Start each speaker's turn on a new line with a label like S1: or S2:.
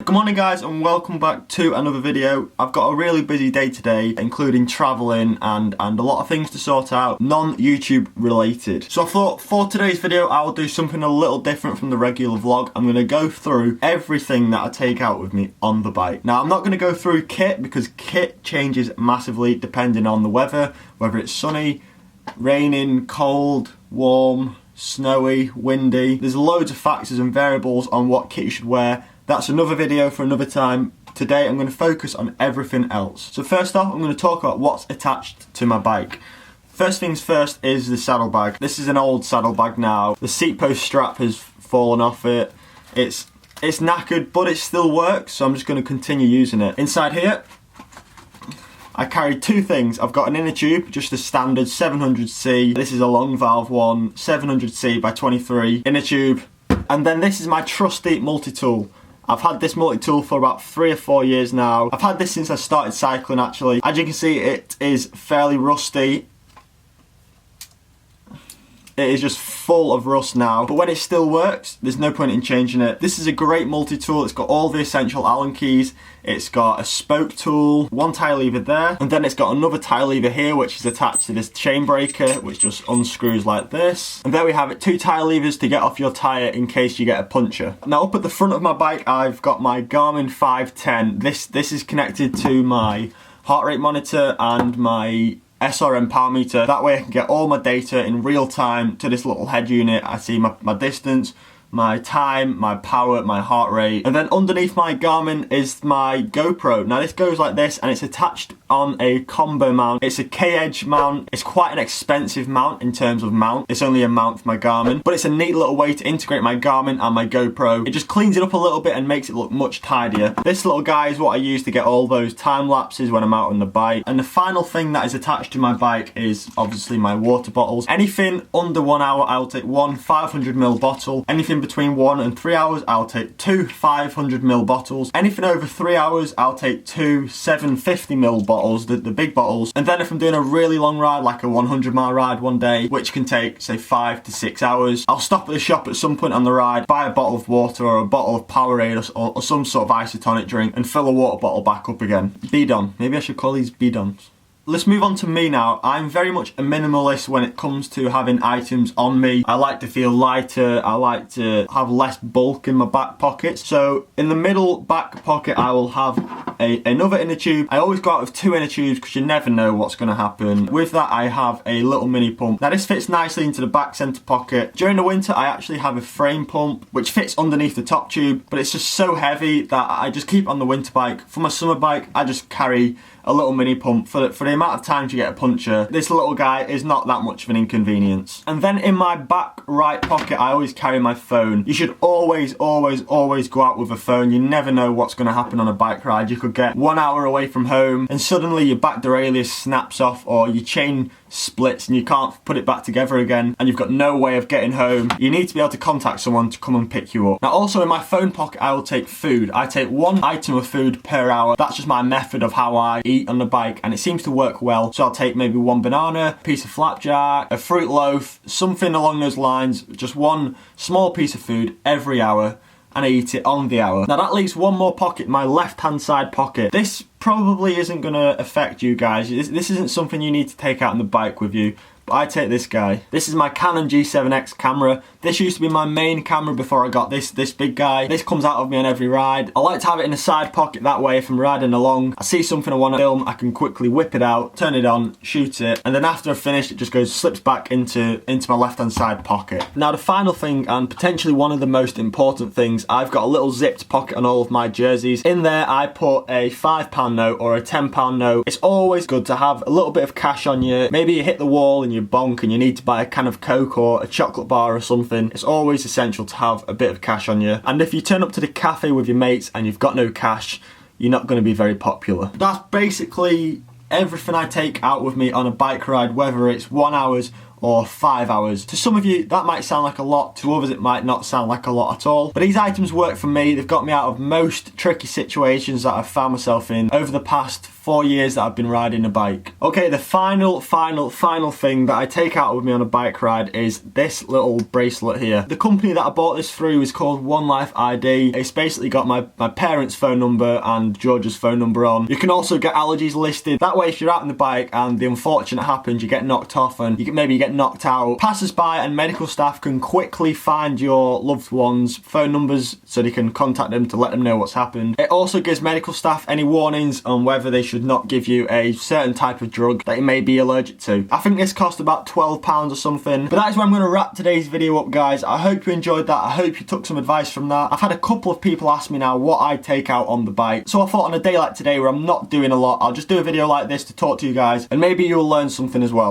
S1: Good morning guys and welcome back to another video. I've got a really busy day today, including travelling and a lot of things to sort out, non-YouTube related. So I thought for today's video I'll do something a little different from the regular vlog. I'm going to go through everything that I take out with me on the bike. Now I'm not going to go through kit because kit changes massively depending on the weather, whether it's sunny, raining, cold, warm, snowy, windy. There's loads of factors and variables on what kit you should wear. That's another video for another time. Today I'm going to focus on everything else. So first off, I'm going to talk about what's attached to my bike. First things first is the saddlebag. This is an old saddlebag now. The seat post strap has fallen off it. It's knackered, but it still works, so I'm just going to continue using it. Inside here, I carry two things. I've got an inner tube, just a standard 700C. This is a long valve one, 700C by 23 inner tube. And then this is my trusty multi-tool. I've had this multi-tool for about 3 or 4 years now. I've had this since I started cycling actually. As you can see, it is fairly rusty. It is just full of rust now, but when it still works, there's no point in changing it. This is a great multi-tool. It's got all the essential Allen keys. It's got a spoke tool, one tie lever there, and then it's got another tie lever here, which is attached to this chain breaker, which just unscrews like this. And there we have it, 2 tie levers to get off your tyre in case you get a puncture. Now up at the front of my bike, I've got my Garmin 510. This is connected to my heart rate monitor and my SRM power meter. That way I can get all my data in real time to this little head unit. I see my distance, my time, my power, my heart rate. And then underneath my Garmin is my GoPro. Now this goes like this and it's attached on a combo mount. It's a K-edge mount. It's quite an expensive mount in terms of mount. It's only a mount for my Garmin, but it's a neat little way to integrate my Garmin and my GoPro. It just cleans it up a little bit and makes it look much tidier. This little guy is what I use to get all those time lapses when I'm out on the bike. And the final thing that is attached to my bike is obviously my water bottles. Anything under 1 hour, I'll take one 500ml bottle. Anything between 1 and 3 hours, I'll take 2 500ml bottles. Anything over 3 hours, I'll take 2 750ml bottles, the big bottles. And then if I'm doing a really long ride, like a 100-mile ride one day, which can take, say, 5 to 6 hours, I'll stop at the shop at some point on the ride, buy a bottle of water or a bottle of Powerade or some sort of isotonic drink and fill a water bottle back up again. Bidon. Maybe I should call these bidons. Let's move on to me now. I'm very much a minimalist when it comes to having items on me. I like to feel lighter. I like to have less bulk in my back pockets. So in the middle back pocket, I will have another inner tube. I always go out with 2 inner tubes because you never know what's going to happen. With that, I have a little mini pump. Now this fits nicely into the back center pocket. During the winter, I actually have a frame pump, which fits underneath the top tube, but it's just so heavy that I just keep on the winter bike. For my summer bike, I just carry a little mini pump for the amount of times you get a puncture. This little guy is not that much of an inconvenience. And then in my back right pocket, I always carry my phone. You should always go out with a phone. You never know what's going to happen on a bike ride. You could get 1 hour away from home and suddenly your back derailleur snaps off or your chain splits and you can't put it back together again and you've got no way of getting home. You need to be able to contact someone to come and pick you up. Now also in my phone pocket, I will take food. I take 1 item of food per hour. That's just my method of how I eat on the bike and it seems to work well. So I'll take maybe 1 banana, a piece of flapjack, a fruit loaf, something along those lines, just 1 small piece of food every hour, and I eat it on the hour. Now that leaves 1 more pocket, my left hand side pocket. This probably isn't going to affect you guys. This isn't something you need to take out on the bike with you. But I take this guy. This is my Canon G7X camera. This used to be my main camera before I got this big guy. This comes out of me on every ride. I like to have it in a side pocket, that way if I'm riding along, I see something I want to film, I can quickly whip it out, turn it on, shoot it, and then after I've finished, it just slips back into my left hand side pocket. Now the final thing, and potentially one of the most important things, I've got a little zipped pocket on all of my jerseys. In there I put a £5 note or a £10 note. It's always good to have a little bit of cash on you. Maybe you hit the wall and you bonk and you need to buy a can of Coke or a chocolate bar or something. It's always essential to have a bit of cash on you. And if you turn up to the cafe with your mates and you've got no cash, you're not going to be very popular. That's basically everything I take out with me on a bike ride, whether it's 1 hour's or 5 hours. To some of you, that might sound like a lot. To others, it might not sound like a lot at all. But these items work for me. They've got me out of most tricky situations that I've found myself in over the past 4 years that I've been riding a bike. Okay, the final thing that I take out with me on a bike ride is this little bracelet here. The company that I bought this through is called One Life ID. It's basically got my parents' phone number and George's phone number on. You can also get allergies listed. That way, if you're out on the bike and the unfortunate happens, you get knocked off and maybe you get knocked out, passers-by and medical staff can quickly find your loved ones' phone numbers so they can contact them to let them know what's happened. It also gives medical staff any warnings on whether they should not give you a certain type of drug that you may be allergic to. I think this cost about £12 or something. But that is where I'm going to wrap today's video up, guys. I hope you enjoyed that. I hope you took some advice from that. I've had a couple of people ask me now what I take out on the bike. So I thought on a day like today where I'm not doing a lot, I'll just do a video like this to talk to you guys and maybe you'll learn something as well.